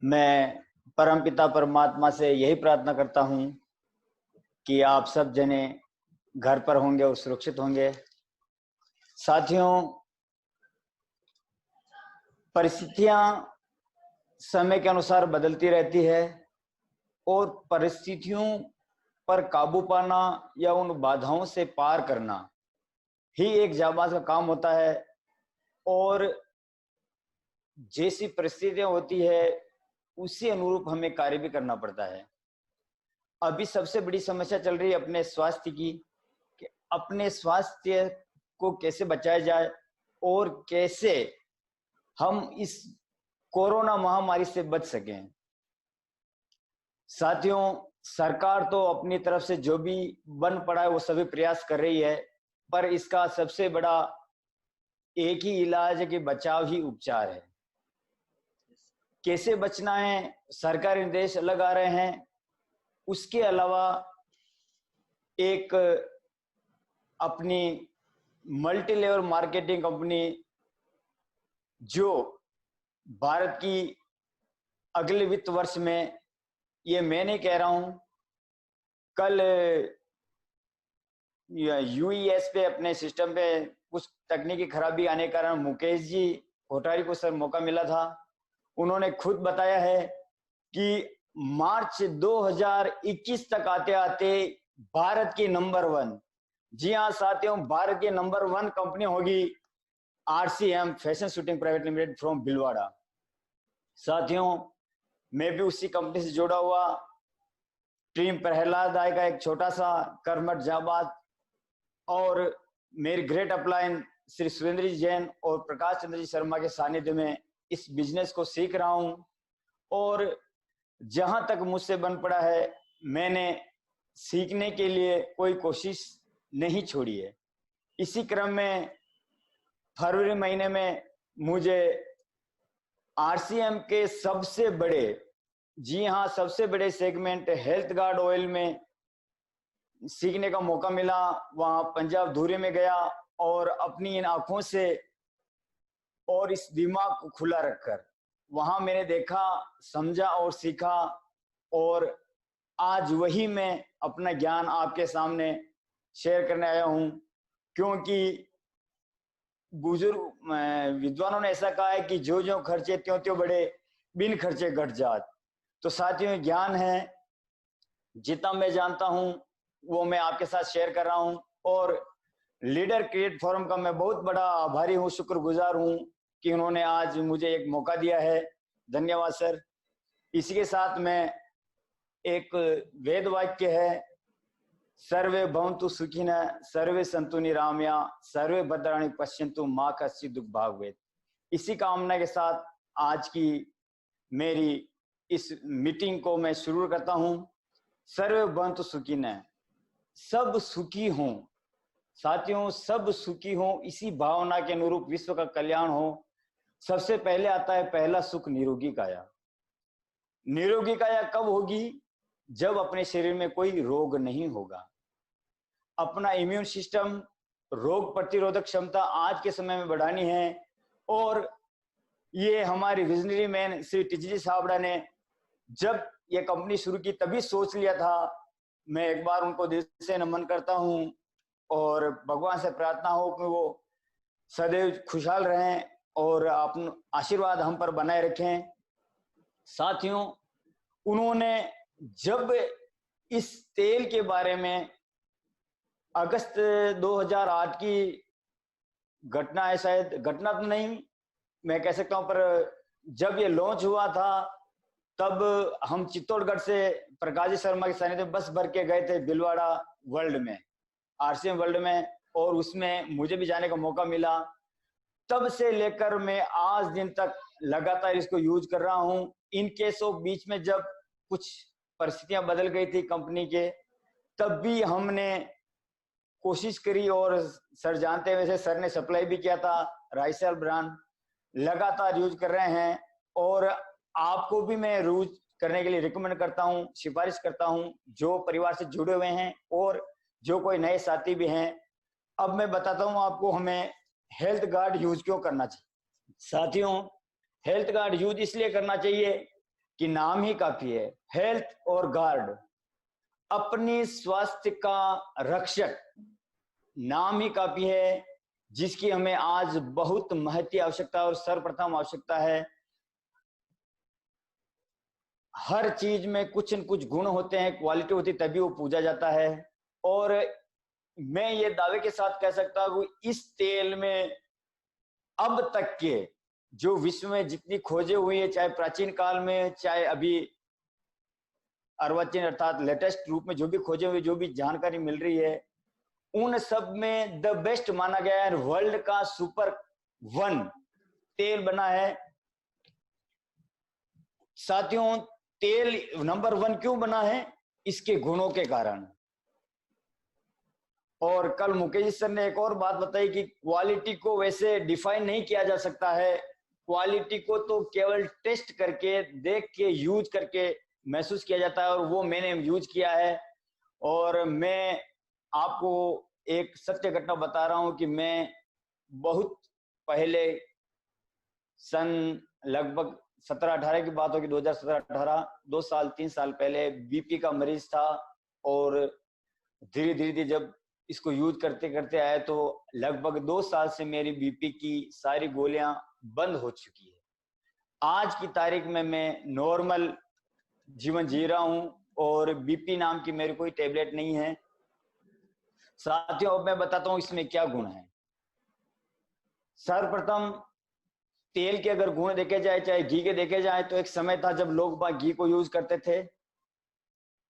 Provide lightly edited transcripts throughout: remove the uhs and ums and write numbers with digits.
मैं परमपिता परमात्मा से यही प्रार्थना करता हूं कि आप सब जने घर पर होंगे और सुरक्षित होंगे। साथियों, परिस्थितियां समय के अनुसार बदलती रहती है और परिस्थितियों पर काबू पाना या उन बाधाओं से पार करना ही एक जाबाज का काम होता है। और जैसी परिस्थितियां होती है उसी अनुरूप हमें कार्य भी करना पड़ता है। अभी सबसे बड़ी समस्या चल रही है अपने स्वास्थ्य की, कि अपने स्वास्थ्य को कैसे बचाया जाए और कैसे हम इस कोरोना महामारी से बच सकें। साथियों, सरकार तो अपनी तरफ से जो भी बन पड़ा है वो सभी प्रयास कर रही है, पर इसका सबसे बड़ा एक ही इलाज है कि बचाव ही उपचार है। कैसे बचना है, सरकारी निर्देश अलग आ रहे हैं। उसके अलावा एक अपनी मल्टी लेवल मार्केटिंग कंपनी जो भारत की अगले वित्त वर्ष में, ये मैं नहीं कह रहा हूं, कल यूईएस पे अपने सिस्टम पे कुछ तकनीकी खराबी आने के कारण मुकेश जी कोठारी को सर मौका मिला था। उन्होंने खुद बताया है कि मार्च 2021 तक आते आते भारत की नंबर 1, जी हाँ साथियों, भारत की नंबर 1 कंपनी होगी RCM fashion shooting private limited from Bhilwara. साथियों, मैं भी उसी कंपनी से जुड़ा हुआ टीम प्रहलाद आय का एक छोटा सा कर्मठ जाबाज और मेरी ग्रेट अपलाइन श्री सुरेंद्र जी जैन और प्रकाश चंद्र जी शर्मा के सानिध्य में इस बिजनेस को सीख रहा हूं। और जहां तक मुझसे बन पड़ा है मैंने सीखने के लिए कोई कोशिश नहीं छोड़ी है। इसी क्रम में फरवरी महीने में मुझे आरसीएम के सबसे बड़े, जी हाँ सबसे बड़े सेगमेंट हेल्थ गार्ड ऑयल में सीखने का मौका मिला। वहां पंजाब धुरी में गया और अपनी इन आंखों से और इस दिमाग को खुला रखकर वहां मैंने देखा, समझा और सीखा। और आज वही मैं अपना ज्ञान आपके सामने शेयर करने आया हूं, क्योंकि बुजुर्ग विद्वानों ने ऐसा कहा है कि जो जो खर्चे त्यों त्यों बढ़े, बिन खर्चे घट जात। तो साथियों, ज्ञान है, जितना मैं जानता हूं वो मैं आपके साथ शेयर कर रहा हूं। और लीडर क्रिएट फोरम का मैं बहुत बड़ा आभारी हूं, शुक्रगुजार हूं कि उन्होंने आज मुझे एक मौका दिया है। धन्यवाद सर। इसी के साथ में एक वेद वाक्य है, सर्वे भवन्तु सुखिनः सर्वे सन्तु निरामया सर्वे भद्राणि पश्यन्तु मां कश्चित् दुःख भाग्। इसी कामना के साथ आज की मेरी इस मीटिंग को मैं शुरू करता हूं। सर्वे भवन्तु सुखिनः, सब सुखी हों। साथियों, सब सुखी हों, इसी भावना के अनुरूप विश्व का कल्याण हो। सबसे पहले आता है पहला सुख, निरोगी काया। निरोगी काया कब होगी? जब अपने शरीर में कोई रोग नहीं होगा। अपना इम्यून सिस्टम, रोग प्रतिरोधक क्षमता आज के समय में बढ़ानी है। और ये हमारे विजनरी मैन श्री टीजी साहबड़ा ने जब ये कंपनी शुरू की तभी सोच लिया था। मैं एक बार उनको दिल से नमन करता हूं और भगवान से प्रार्थना हो कि वो सदैव खुशहाल रहें और अपना आशीर्वाद हम पर बनाए रखें। साथियों, उन्होंने जब इस तेल के बारे में अगस्त 2008 की घटना है, शायद घटना तो नहीं मैं कह सकता हूं, पर जब ये लॉन्च हुआ था तब हम चित्तौड़गढ़ से प्रकाश शर्मा के सानिध्य में बस भर के गए थे भिलवाड़ा वर्ल्ड में, आरसीएम वर्ल्ड में, और उसमें मुझे भी जाने का मौका मिला। तब से लेकर मैं आज दिन तक लगातार इसको यूज कर रहा हूं। इन केस ऑफ बीच में जब कुछ परिस्थितियां बदल गई थी कंपनी के, तब भी हमने कोशिश करी और सर जानते हुए सर ने सप्लाई भी किया था। राइसल ब्रांड लगातार यूज कर रहे हैं और आपको भी मैं यूज करने के लिए रिकमेंड करता हूं, सिफारिश करता हूं, जो परिवार से जुड़े हुए हैं और जो कोई नए साथी भी हैं। अब मैं बताता हूं आपको हमें हेल्थ गार्ड यूज क्यों करना चाहिए। साथियों, हेल्थ गार्ड यूज इसलिए करना चाहिए कि नाम ही काफी है, हेल्थ और गार्ड, अपनी स्वास्थ्य का रक्षक, नाम ही काफी है, जिसकी हमें आज बहुत महती आवश्यकता और सर्वप्रथम आवश्यकता है। हर चीज में कुछ न कुछ गुण होते हैं, क्वालिटी होती, तभी वो पूजा जाता है। और मैं ये दावे के साथ कह सकता हूं, इस तेल में अब तक के जो विश्व में जितनी खोजें हुई है, चाहे प्राचीन काल में, चाहे अभी अर्वाचीन अर्थात लेटेस्ट रूप में जो भी खोजे हुए, जो भी जानकारी मिल रही है, उन सब में द बेस्ट माना गया है। वर्ल्ड का सुपर वन तेल बना है। साथियों, तेल नंबर वन क्यों बना है? इसके गुणों के कारण। और कल मुकेश सर ने एक और बात बताई कि क्वालिटी को वैसे डिफाइन नहीं किया जा सकता है, क्वालिटी को तो केवल टेस्ट करके, देख के, यूज करके महसूस किया जाता है, और वो मैंने यूज किया है। और मैं आपको एक सत्य घटना बता रहा हूं कि मैं बहुत पहले, सन लगभग 17-18 की बात होगी, 2017-18, 2 साल 3 साल पहले बीपी का मरीज था। और धीरे धीरे जब इसको यूज करते करते आए तो लगभग 2 साल से मेरी बीपी की सारी गोलियां बंद हो चुकी है। आज की तारीख में मैं नॉर्मल जीवन जी रहा हूं और बीपी नाम की मेरी कोई टेबलेट नहीं है। साथियों, अब मैं बताता हूं इसमें क्या गुण है। सर्वप्रथम, तेल के अगर गुण देखे जाए, चाहे घी के देखे जाए, तो एक समय था जब लोग बाग घी को यूज करते थे।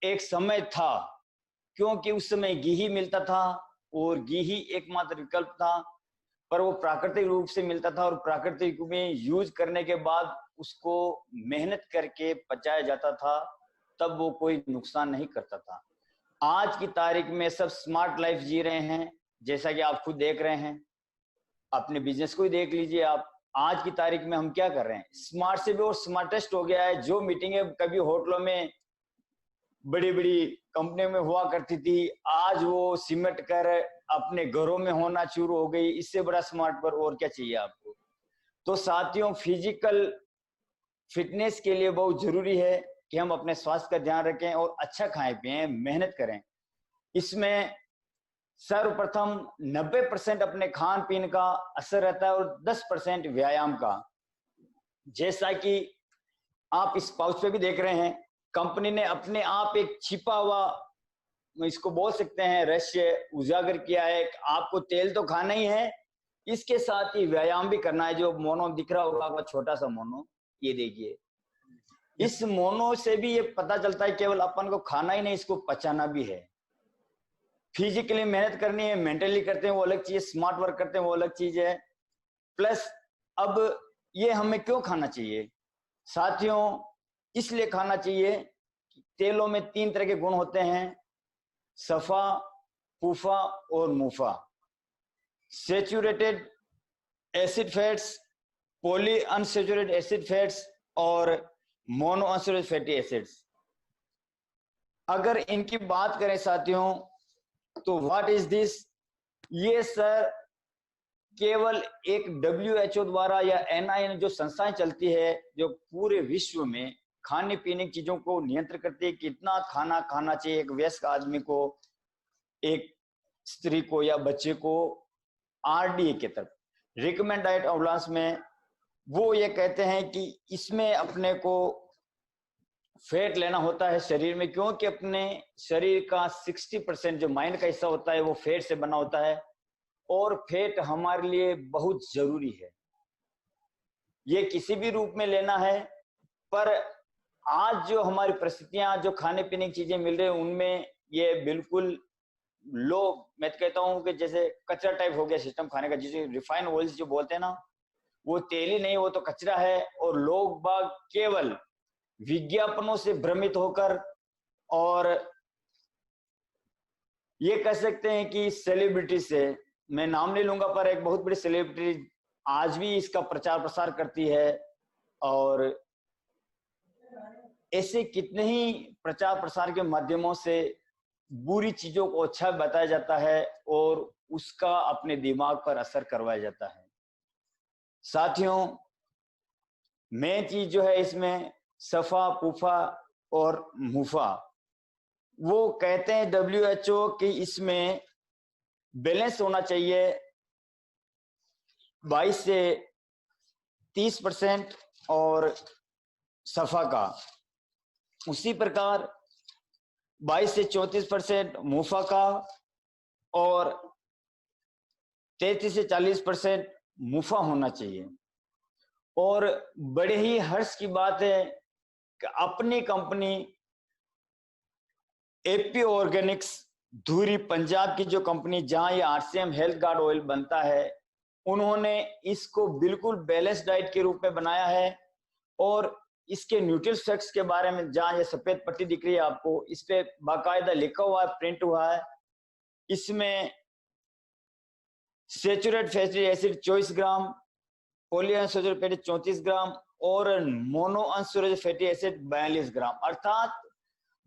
एक समय था, क्योंकि उस समय घी ही मिलता था और घी ही एकमात्र विकल्प था, पर वो प्राकृतिक रूप से मिलता था और प्राकृतिक में यूज करने के बाद उसको मेहनत करके पचाया जाता था, तब वो कोई नुकसान नहीं करता था। आज की तारीख में सब स्मार्ट लाइफ जी रहे हैं, जैसा कि आप खुद देख रहे हैं। अपने बिजनेस को ही देख लीजिए आप। आज की तारीख में हम क्या कर रहे हैं, स्मार्ट से भी और स्मार्टेस्ट हो गया है। जो मीटिंगें कभी होटलों में, बड़ी बड़ी कंपनियों में हुआ करती थी, आज वो सिमट कर अपने घरों में होना शुरू हो गई। इससे बड़ा स्मार्ट पर और क्या चाहिए आपको? तो साथियों, फिजिकल फिटनेस के लिए बहुत जरूरी है कि हम अपने स्वास्थ्य का ध्यान रखें और अच्छा खाएं पिएं, मेहनत करें। इसमें सर्वप्रथम 90% अपने खान पीन का असर रहता है और 10% व्यायाम का। जैसा कि आप इस पाउच पे भी देख रहे हैं, कंपनी ने अपने आप एक छिपा हुआ, इसको बोल सकते हैं, रहस्य उजागर किया है। आपको तेल तो खाना ही है, इसके साथ ही व्यायाम भी करना है। जो मोनो दिख रहा होगा, वो छोटा सा मोनो, ये देखिए। इस मोनो से भी ये पता चलता है केवल अपन को खाना ही नहीं, इसको पचाना भी है। फिजिकली मेहनत करनी है, मेंटली करते हैं वो अलग चीज, स्मार्ट वर्क करते हैं वो अलग चीज है। प्लस अब ये हमें क्यों खाना चाहिए साथियों? इसलिए खाना चाहिए कि तेलों में 3 तरह के गुण होते हैं, सफा, फूफा और मुफा। Saturated acid fats, poly unsaturated acid fats और मोनो अनसेचुरेटेड फैटी एसिड्स। अगर इनकी बात करें साथियों, तो व्हाट इज दिस? ये सर केवल एक WHO द्वारा या NIN जो संस्थाएं चलती है, जो पूरे विश्व में खाने पीने की चीजों को नियंत्रित करती है, कितना खाना खाना चाहिए एक वयस्क आदमी को, एक स्त्री को या बच्चे को, RDA के तरफ रिकमेंड डाइट ऑर्डिनेंस में वो ये कहते हैं कि इसमें अपने को फैट लेना होता है शरीर में, क्योंकि अपने शरीर का 60% जो माइंड का हिस्सा होता है वो फैट से बना होता है, और फैट हमारे लिए बहुत जरूरी है। ये किसी भी रूप में लेना है, पर आज जो हमारी परिस्थितियां, जो खाने पीने की चीजें मिल रही है, उनमें ये बिल्कुल लो, मैं कहता हूं कि जैसे कचरा टाइप हो गया सिस्टम खाने का। जिसे रिफाइंड ऑयल्स जो बोलते हैं ना, वो तेल ही नहीं, वो तो कचरा है। और लोग बाग केवल विज्ञापनों से भ्रमित होकर, और ये कह सकते हैं कि सेलिब्रिटी से, मैं नाम नहीं लूंगा, पर एक बहुत बड़ी सेलिब्रिटी आज भी इसका प्रचार प्रसार करती है। और ऐसे कितने ही प्रचार प्रसार के माध्यमों से बुरी चीजों को अच्छा बताया जाता है और उसका अपने दिमाग पर असर करवाया जाता है। साथियों, मेन चीज जो है इसमें सफा, पुफा और मुफा। वो कहते हैं WHO कि इसमें बैलेंस होना चाहिए 22 से 30% और सफा का, उसी प्रकार 22 से 34% मुफा का और 33 से 40% मुफा होना चाहिए। और बड़े ही हर्ष की बात है कि अपनी कंपनी एपी ऑर्गेनिक्स धुरी, पंजाब की जो कंपनी जहां ये RCM हेल्थ गार्ड ऑयल बनता है, उन्होंने इसको बिल्कुल बैलेंस डाइट के रूप में बनाया है। और इसके न्यूट्रिशन फैक्ट्स के बारे में, जहां ये सफेद पट्टी दिख रही है आपको, इस पे बाकायदा लिखा हुआ है, प्रिंट हुआ है। इसमें सेचुरेट फैटी एसिड 24 ग्राम, पॉलीअनसैचुरेटेड फैटी 34 ग्राम और मोनो अनसैचुरेटेड फैटी एसिड 42 ग्राम। अर्थात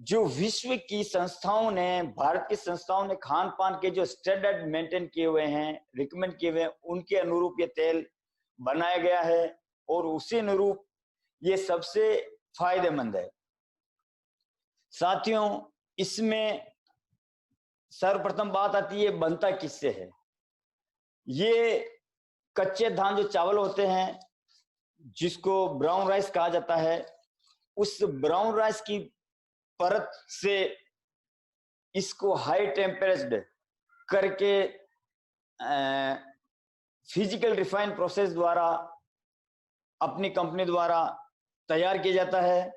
जो विश्व की संस्थाओं ने, भारत की संस्थाओं ने खान पान के जो स्टैंडर्ड मेंटेन किए हुए हैं, रिकमेंड किए हुए हैं, उनके अनुरूप ये तेल बनाया गया है और उसी अनुरूप ये सबसे फायदेमंद है। साथियों, इसमें सर्वप्रथम बात आती है बनता किससे है। ये कच्चे धान जो चावल होते हैं, जिसको ब्राउन राइस कहा जाता है, उस ब्राउन राइस की परत से इसको हाई टेम्परेचर करके फिजिकल रिफाइन प्रोसेस द्वारा अपनी कंपनी द्वारा तैयार किया जाता है।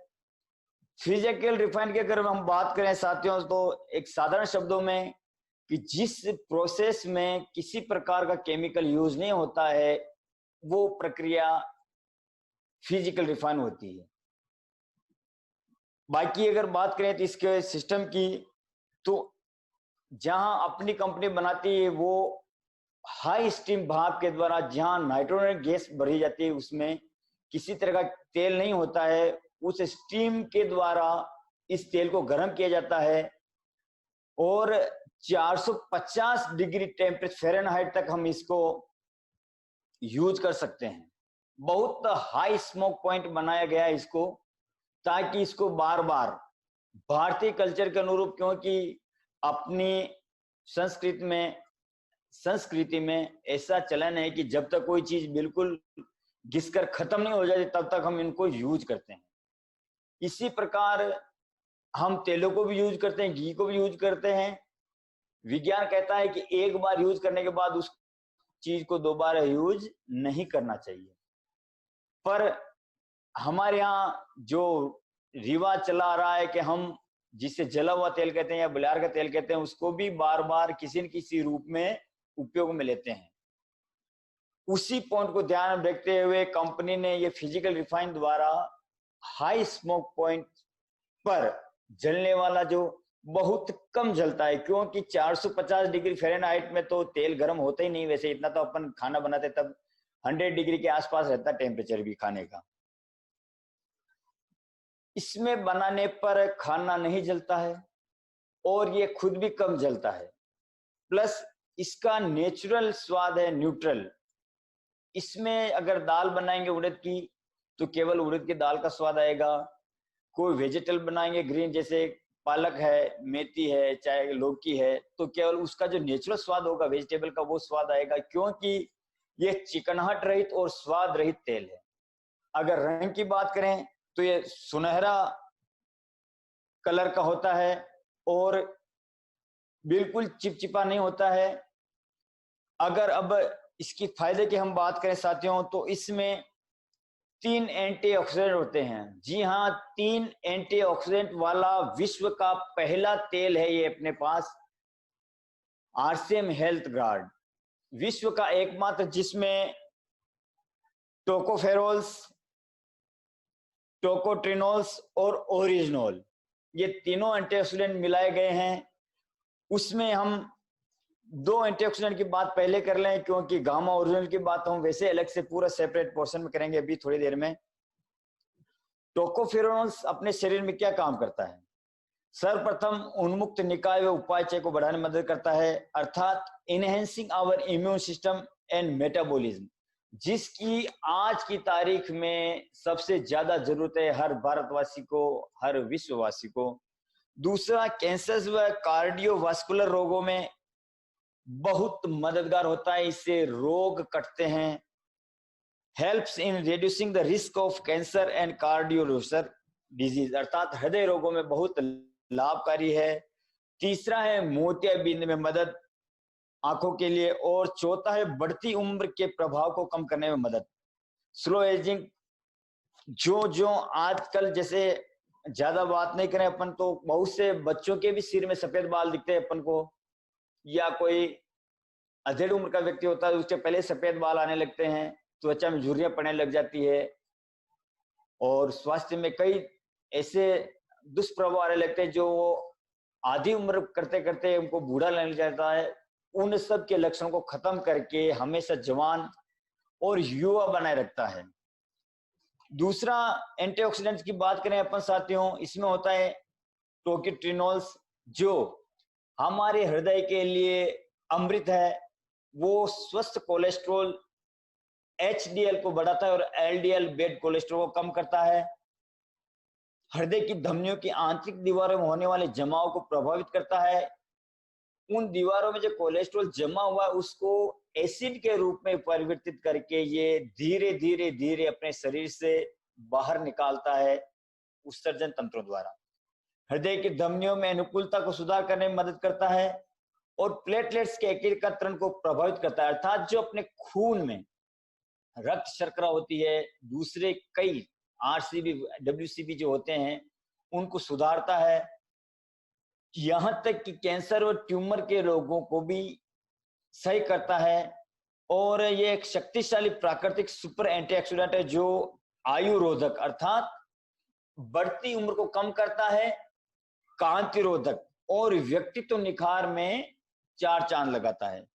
फिजिकल रिफाइन की अगर हम बात करें साथियों, तो एक साधारण शब्दों में कि जिस प्रोसेस में किसी प्रकार का केमिकल यूज नहीं होता है, वो प्रक्रिया फिजिकल रिफाइन होती है। बाकी अगर बात करें तो इसके सिस्टम की, तो जहां अपनी कंपनी बनाती है वो हाई स्टीम भाप के द्वारा, जहां नाइट्रोजन गैस भरी जाती है, उसमें किसी तरह का तेल नहीं होता है, उस स्टीम के द्वारा इस तेल को गर्म किया जाता है और 450 डिग्री टेम्परेचर फ़ारेनहाइट तक हम इसको यूज कर सकते हैं। बहुत हाई स्मोक पॉइंट बनाया गया है इसको, ताकि इसको बार बार भारतीय कल्चर के अनुरूप, क्योंकि अपनी संस्कृति में ऐसा चलन है कि जब तक कोई चीज बिल्कुल घिसकर खत्म नहीं हो जाती, तब तक हम इनको यूज करते हैं। इसी प्रकार हम तेलों को भी यूज करते हैं, घी को भी यूज करते हैं। विज्ञान कहता है कि एक बार यूज करने के बाद उस चीज को दोबारा यूज नहीं करना चाहिए। पर हमारे यहाँ जो रिवाज चला आ रहा है कि हम जिसे जला हुआ तेल कहते हैं या बलियार का तेल कहते हैं, उसको भी बार बार किसी न किसी रूप में उपयोग में लेते हैं। उसी पॉइंट को ध्यान में रखते हुए कंपनी ने ये फिजिकल रिफाइन द्वारा हाई स्मोक पॉइंट पर जलने वाला, जो बहुत कम जलता है, क्योंकि 450 डिग्री फ़ारेनहाइट में तो तेल गर्म होता ही नहीं। वैसे इतना तो अपन खाना बनाते तब 100 डिग्री के आसपास रहता टेम्परेचर भी खाने का। इसमें बनाने पर खाना नहीं जलता है और ये खुद भी कम जलता है, प्लस इसका नेचुरल स्वाद है न्यूट्रल। इसमें अगर दाल बनाएंगे उड़द की, तो केवल उड़द की दाल का स्वाद आएगा। कोई वेजिटेबल बनाएंगे ग्रीन, जैसे पालक है, मेथी है, चाहे लौकी है, तो केवल उसका जो नेचुरल स्वाद होगा वेजिटेबल का, वो स्वाद आएगा, क्योंकि ये चिकनाहट रहित और स्वाद रहित तेल है। अगर रंग की बात करें तो ये सुनहरा कलर का होता है और बिल्कुल चिपचिपा नहीं होता है। अगर अब इसकी फायदे की हम बात करें साथियों, तो इसमें 3 एंटीऑक्सीडेंट होते हैं। जी हाँ, 3 एंटीऑक्सीडेंट वाला विश्व का पहला तेल है ये अपने पास, RCM हेल्थ गार्ड, विश्व का एकमात्र जिसमें टोकोफेरोल्स, टोकोट्रिनोल्स और ओरिजिनोल, ये तीनों एंटीऑक्सीडेंट मिलाए गए हैं। उसमें हम 2 एंटीऑक्सीडेंट की बात पहले कर लें, क्योंकि गामा ओरिजिनल की बात हम वैसे अलग से पूरा सेपरेट पोर्शन में करेंगे अभी थोड़ी देर में। टोकोफेरोल्स अपने शरीर में क्या काम करता है? सर्वप्रथम उन्मुक्त निकाय व उपापचय को बढ़ाने में मदद करता है, अर्थात enhancing our immune system and metabolism. जिसकी आज की तारीख में सबसे ज्यादा जरूरत है हर भारतवासी को, हर विश्ववासी को। दूसरा, कैंसर व कार्डियोवास्कुलर रोगों में बहुत मददगार होता है, इससे रोग कटते हैं। Helps in reducing the risk of cancer and cardiovascular disease, अर्थात हृदय रोगों में बहुत लाभकारी है। तीसरा है मोतियाबिंद में मदद आंखों के लिए, और चौथा है बढ़ती उम्र के प्रभाव को कम करने में मदद। स्लो एजिंग, जो जो आजकल, जैसे ज्यादा बात नहीं करें अपन तो बहुत से बच्चों के भी सिर में सफेद बाल दिखते हैं अपन को, या कोई अधेड़ उम्र का व्यक्ति होता है उसके पहले सफेद बाल आने लगते हैं, त्वचा में झुर्रियां पड़ने लग जाती है, और स्वास्थ्य में कई ऐसे दुष्प्रभाव आने लगते हैं जो आधी उम्र करते करते उनको बूढ़ा लगने लग जाता है। उन सब के लक्षणों को खत्म करके हमेशा जवान और युवा बनाए रखता है। दूसरा, एंटीऑक्सीडेंट्स की बात करें अपन साथियों, इसमें होता है टोकिट्रिनोल्स, जो हमारे हृदय के लिए अमृत है। वो स्वस्थ कोलेस्ट्रॉल एचडीएल को बढ़ाता है और एलडीएल बैड कोलेस्ट्रॉल को कम करता है। हृदय की धमनियों की आंतरिक दीवारों में होने वाले जमाव को प्रभावित करता है। उन दीवारों में जो कोलेस्ट्रॉल जमा हुआ है उसको एसिड के रूप में परिवर्तित करके ये धीरे धीरे धीरे अपने शरीर से बाहर निकालता है उत्सर्जन तंत्रों द्वारा। हृदय की धमनियों में अनुकूलता को सुधार करने में मदद करता है और प्लेटलेट्स के एकत्रीकरण को प्रभावित करता है, अर्थात जो अपने खून में रक्त शर्करा होती है, दूसरे कई आरसीबी डब्ल्यूसीबी जो होते हैं उनको सुधारता है। यहां तक कि कैंसर और ट्यूमर के रोगों को भी सही करता है। और ये एक शक्तिशाली प्राकृतिक सुपर एंटीऑक्सीडेंट है जो आयुरोधक अर्थात बढ़ती उम्र को कम करता है, कांतिरोधक और व्यक्तित्व निखार में चार चांद लगाता है।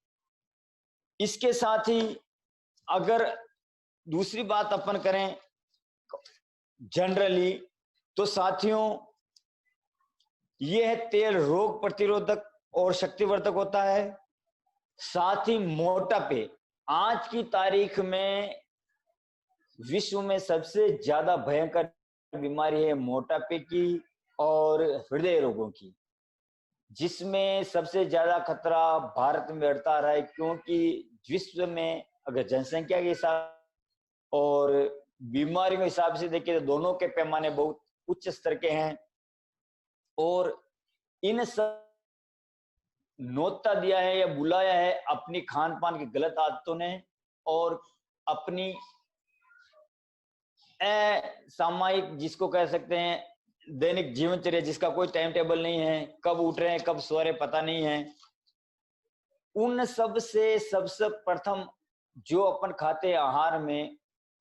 इसके साथ ही अगर दूसरी बात अपन करें जनरली, तो साथियों यह तेल रोग प्रतिरोधक और शक्तिवर्धक होता है। साथ ही मोटापे, आज की तारीख में विश्व में सबसे ज्यादा भयंकर बीमारी है मोटापे की और हृदय रोगों की, जिसमें सबसे ज्यादा खतरा भारत में बढ़ता रहा है, क्योंकि विश्व में अगर जनसंख्या के हिसाब और बीमारी के हिसाब से देखें तो दोनों के पैमाने बहुत उच्च स्तर के हैं। और इन सब नोता दिया है या बुलाया है अपनी खान पान की गलत आदतों ने और अपनी सामायिक, जिसको कह सकते हैं दैनिक जीवनचर्या, जिसका कोई टाइम टेबल नहीं है, कब उठ रहे हैं कब सो रहे पता नहीं है। उन सब से सबसे प्रथम जो अपन खाते हैं आहार में,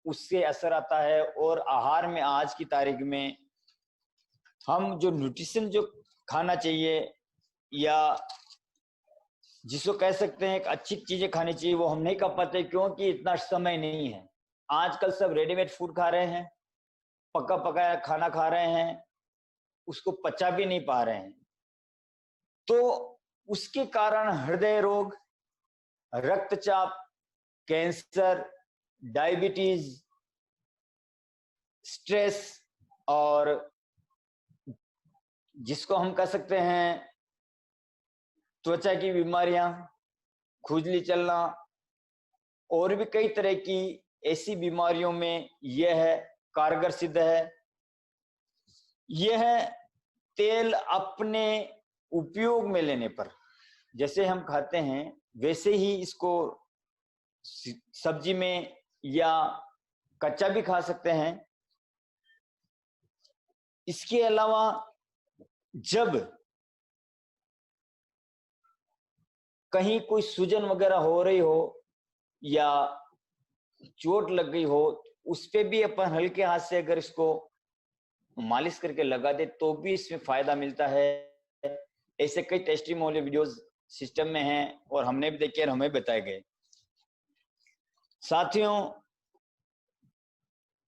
उससे असर आता है। और आहार में आज की तारीख में हम जो न्यूट्रिशन जो खाना चाहिए या जिसको कह सकते हैं एक अच्छी चीजें खानी चाहिए, वो हम नहीं कर पाते क्योंकि इतना समय नहीं है। आजकल सब रेडीमेड फूड खा रहे हैं, पका पकाया खाना खा रहे हैं, उसको पचा भी नहीं पा रहे हैं। तो उसके कारण हृदय रोग, रक्तचाप, कैंसर, डायबिटीज, स्ट्रेस और जिसको हम कह सकते हैं त्वचा की बीमारियां, खुजली चलना और भी कई तरह की ऐसी बीमारियों में यह कारगर सिद्ध है। यह तेल अपने उपयोग में लेने पर, जैसे हम खाते हैं वैसे ही इसको सब्जी में या कच्चा भी खा सकते हैं। इसके अलावा जब कहीं कोई सूजन वगैरह हो रही हो या चोट लग गई हो, उस पे भी अपन हल्के हाथ से अगर इसको मालिश करके लगा दे तो भी इसमें फायदा मिलता है। ऐसे कई टेस्टिमोनियल वीडियोस सिस्टम में हैं और हमने भी देखे और हमें बताए गए। साथियों,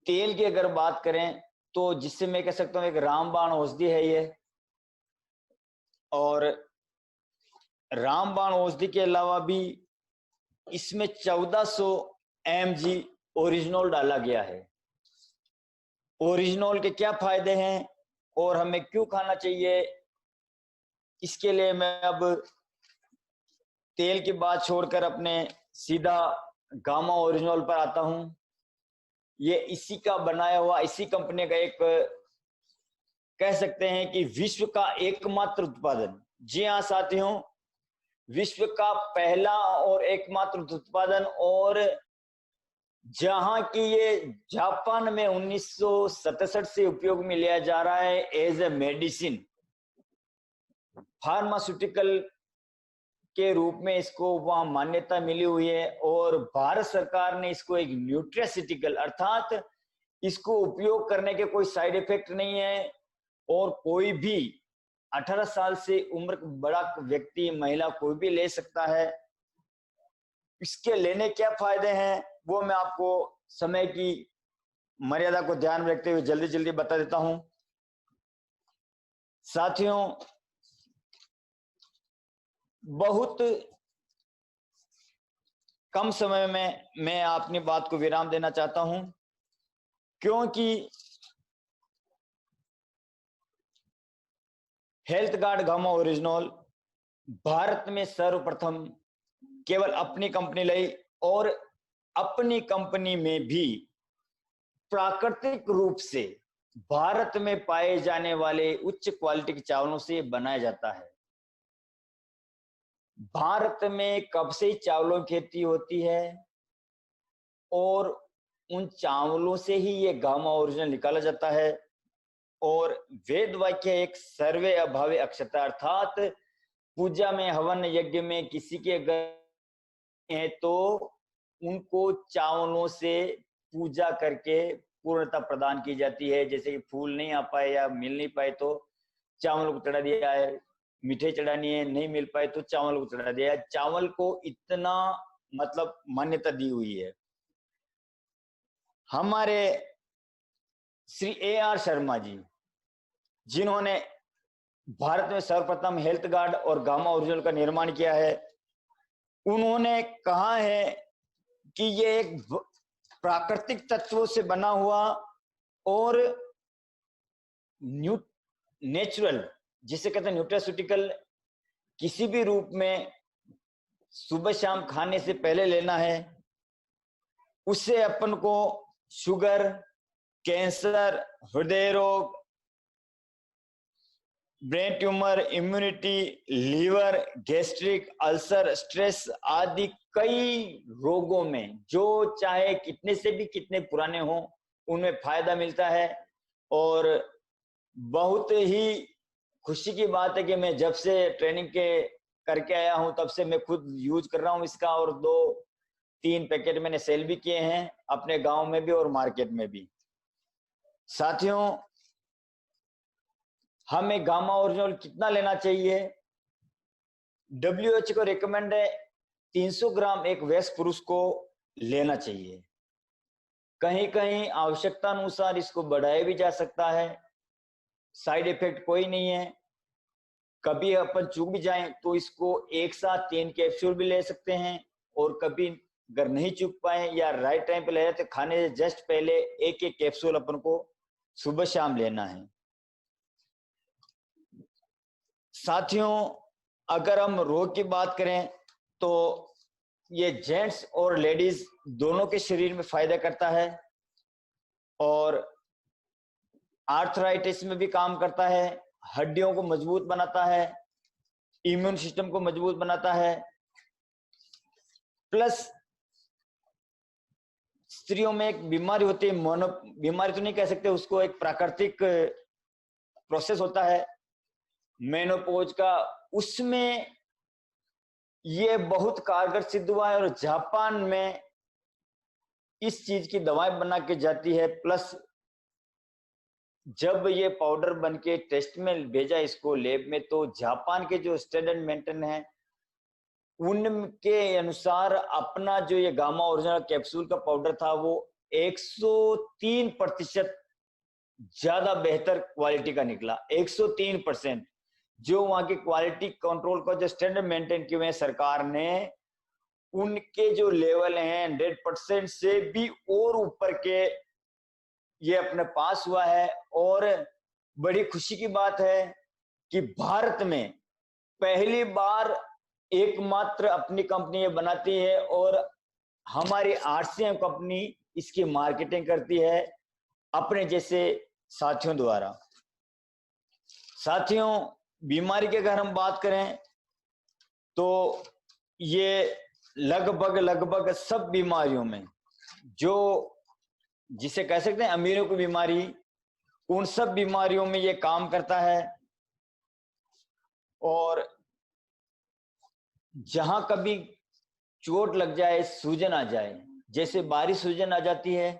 तेल की अगर बात करें तो जिससे मैं कह सकता हूं एक रामबाण औषधि है ये। और रामबाण औषधि के अलावा भी इसमें 1400 AMG ओरिजिनल डाला गया है। ओरिजिनल के क्या फायदे हैं और हमें क्यों खाना चाहिए, इसके लिए मैं अब तेल की बात छोड़कर अपने सीधा गामा ओरिजिनल पर आता हूं। ये इसी का बनाया हुआ, इसी कंपनी का एक कह सकते हैं कि विश्व का एकमात्र उत्पादन, जी हाँ साथियों, विश्व का पहला और एकमात्र उत्पादन, और जहां की ये जापान में 1967 से उपयोग में लिया जा रहा है एज ए मेडिसिन, फार्मास्यूटिकल के रूप में इसको वहां मान्यता मिली हुई है। और भारत सरकार ने इसको एक न्यूट्रास्यूटिकल अर्थात इसको उपयोग करने के कोई साइड इफेक्ट नहीं है, और कोई भी 18 साल से उम्र बड़ा व्यक्ति, महिला, कोई भी ले सकता है। इसके लेने क्या फायदे हैं वो मैं आपको समय की मर्यादा को ध्यान में रखते हुए जल्दी जल्दी बता देता हूं। साथियों, बहुत कम समय में मैं अपनी बात को विराम देना चाहता हूं, क्योंकि health guard gamma original Bharat में सर्वप्रथम केवल अपनी कंपनी लाई, और अपनी कंपनी में भी प्राकृतिक रूप से भारत में पाए जाने वाले उच्च क्वालिटी के चावलों से बनाया जाता है। भारत में कब से चावलों की खेती होती है और उन चावलों से ही ये गामा ओरिजिनल निकाला जाता है। और वेद वाक्य एक सर्वे अभावे अक्षता, अर्थात पूजा में, हवन यज्ञ में किसी के घर है तो उनको चावलों से पूजा करके पूर्णता प्रदान की जाती है। जैसे कि फूल नहीं आ पाए या मिल नहीं पाए तो चावल को चढ़ा दिया है, मिठाई चढ़ानी है, नहीं मिल पाए तो चावल को चढ़ा दिया है। चावल को इतना मतलब मान्यता दी हुई है। हमारे श्री AR शर्मा जी, जिन्होंने भारत में सर्वप्रथम हेल्थ गार्ड और गामा ओरिजिनल का निर्माण किया है, उन्होंने कहा है कि ये एक प्राकृतिक तत्वों से बना हुआ और नेचुरल, जिसे कहते हैं न्यूट्रास्यूटिकल, किसी भी रूप में सुबह शाम खाने से पहले लेना है। उससे अपन को शुगर, कैंसर, हृदय रोग, brain tumour, immunity, liver, gastric, ulcer, stress आदि कई रोगों में, जो चाहे कितने से भी कितने पुराने हों, उनमें फायदा मिलता है। और बहुत ही खुशी की बात है कि मैं जब से ट्रेनिंग के करके आया हूं तब से मैं खुद यूज कर रहा हूं इसका, और 2-3 पैकेट मैंने सेल भी किए हैं अपने गांव में भी और मार्केट में भी। साथियों, हमें गामा ओरिजिनल कितना लेना चाहिए? WHO को रिकमेंड है 300 ग्राम एक वयस्क पुरुष को लेना चाहिए। कहीं कहीं आवश्यकता अनुसार इसको बढ़ाया भी जा सकता है, साइड इफेक्ट कोई नहीं है। कभी अपन चूक भी जाएं तो इसको एक साथ 3 कैप्सूल भी ले सकते हैं, और कभी अगर नहीं चूक पाए या राइट टाइम पे ले रहे तो खाने से जस्ट पहले एक एक कैप्सूल अपन को सुबह शाम लेना है। साथियों, अगर हम रोग की बात करें तो ये जेंट्स और लेडीज दोनों के शरीर में फायदा करता है, और आर्थराइटिस में भी काम करता है, हड्डियों को मजबूत बनाता है, इम्यून सिस्टम को मजबूत बनाता है। प्लस स्त्रियों में एक बीमारी होती है, मोनो बीमारी तो नहीं कह सकते उसको, एक प्राकृतिक प्रोसेस होता है मेनोपॉज का, उसमें ये बहुत कारगर सिद्ध हुआ है। और जापान में इस चीज की दवाएं बना के जाती है। प्लस जब ये पाउडर बन के टेस्ट में भेजा इसको लैब में, तो जापान के जो स्टैंडर्ड मेंटेन है उनके अनुसार अपना जो ये गामा ओरिजिनल कैप्सूल का पाउडर था वो 103% ज्यादा बेहतर क्वालिटी का निकला। 103%, जो वहां की क्वालिटी कंट्रोल का जो स्टैंडर्ड मेंटेन किए हुए सरकार ने, उनके जो लेवल हैं 100% से भी और ऊपर के ये अपने पास हुआ है। और बड़ी खुशी की बात है कि भारत में पहली बार एकमात्र अपनी कंपनी ये बनाती है और हमारी आरसीएम कंपनी इसकी मार्केटिंग करती है अपने जैसे साथियों द्वारा। साथियों, बीमारी की अगर हम बात करें तो ये लगभग सब बीमारियों में, जो जिसे कह सकते हैं अमीरों की बीमारी, उन सब बीमारियों में ये काम करता है। और जहां कभी चोट लग जाए, सूजन आ जाए, जैसे बारिश सूजन आ जाती है,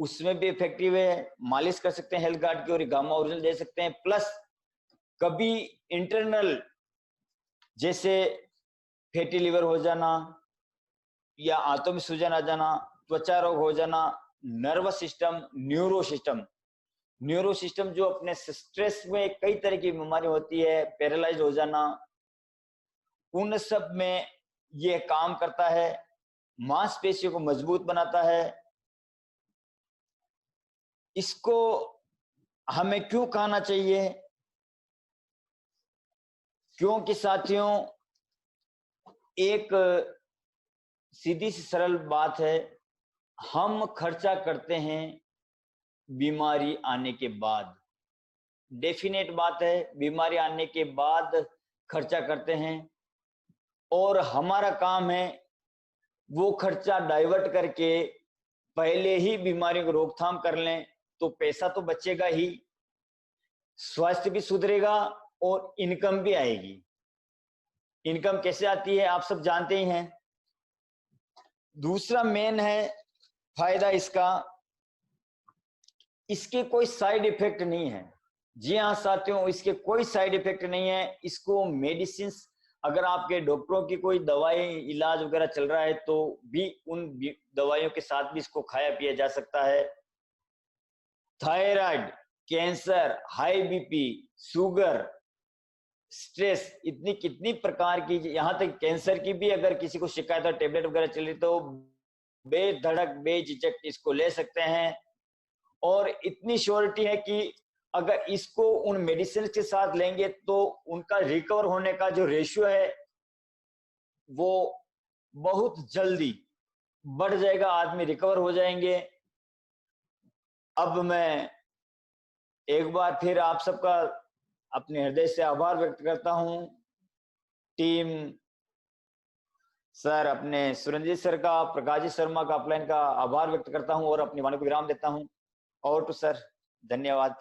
उसमें भी इफेक्टिव है। मालिश कर सकते हैं हेल्थ गार्ड की और गामा ओरिजिनल दे सकते हैं। प्लस कभी इंटरनल जैसे फैटी लिवर हो जाना या आंतों में सूजन आ जाना, त्वचा रोग हो जाना, नर्वस सिस्टम, न्यूरो सिस्टम जो अपने स्ट्रेस में कई तरह की बीमारी होती है, पैरालाइज हो जाना, उन सब में ये काम करता है। मांसपेशियों को मजबूत बनाता है। इसको हमें क्यों खाना चाहिए? क्योंकि साथियों, एक सीधी सी सरल बात है, हम खर्चा करते हैं बीमारी आने के बाद। डेफिनेट बात है, बीमारी आने के बाद खर्चा करते हैं और हमारा काम है वो खर्चा डाइवर्ट करके पहले ही बीमारी को रोकथाम कर लें, तो पैसा तो बचेगा ही, स्वास्थ्य भी सुधरेगा और इनकम भी आएगी। इनकम कैसे आती है आप सब जानते ही हैं। दूसरा मेन है फायदा इसका, इसके कोई साइड इफेक्ट नहीं है। जी हाँ साथियों, इसके कोई साइड इफेक्ट नहीं है। इसको मेडिसिन, अगर आपके डॉक्टरों की कोई दवाई इलाज वगैरह चल रहा है तो भी उन दवाइयों के साथ भी इसको खाया पिया जा सकता है। Thyroid, cancer, high BP, sugar, stress, इतनी कितनी प्रकार की, यहां तक कैंसर की भी अगर किसी को शिकायत है, टेबलेट वगैरह चल रही, तो बेधड़क बेझिझक इसको ले सकते हैं। और इतनी श्योरिटी है कि अगर इसको उन मेडिसिन के साथ लेंगे तो उनका रिकवर होने का जो रेशियो है वो बहुत जल्दी बढ़ जाएगा, आदमी रिकवर हो जाएंगे। अब मैं एक बार फिर आप सबका अपने हृदय से आभार व्यक्त करता हूं। टीम सर, अपने सुरंजीत सर का, प्रकाश जी शर्मा का, अपलाइन का आभार व्यक्त करता हूं और अपनी वाणी को विराम देता हूं। और तो सर, धन्यवाद।